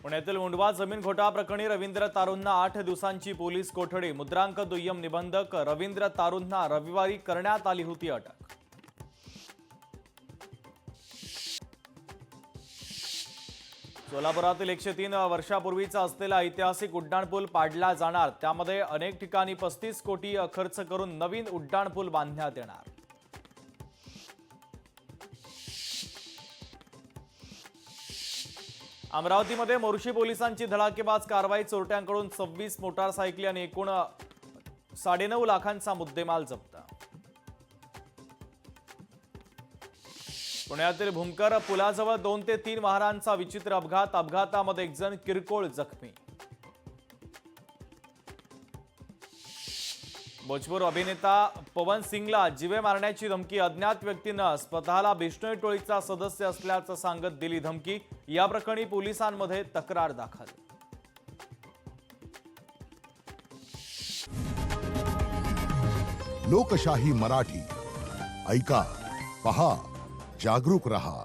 पुण्यातील मुंडवा जमीन घोटाळा प्रकरणी रवींद्र तारूंना 8 दिवसांची पोलीस कोठडी। मुद्रांक दुय्यम निबंधक रवींद्र तारूंना रविवारी करण्यात आली होती अटक। सोलापुरातील 103 वर्षापूर्वीचा असलेला ऐतिहासिक उड्डाणपूल पाडला जाणार। त्यामध्ये अनेक ठिकाणी 35 कोटी खर्च करून नवीन उड्डाणपूल बांधण्यात येणार। अमरावतीमध्ये मोर्शी पोलिसांची धडाकेबाज कारवाई। चोरट्यांकडून 26 मोटारसायकली आणि एकूण 9.5 लाखांचा मुद्देमाल जप्त। पुण्यातील भूमकर पुलाजवळ 2 ते 3 वाहनांचा विचित्र अपघात। अपघातामध्ये एक जण किरकोळ जखमी। भोजपुरी अभिनेता पवन सिंगला जीवे मारण्याची धमकी। अज्ञात व्यक्तीनं स्वतःला बिश्नोई टोळीचा सदस्य असल्याचं सांगत दिली धमकी। या प्रकरणी पोलिसांमध्ये तक्रार दाखल। लोकशाही मराठी ऐका, पहा, जागरूक रहा।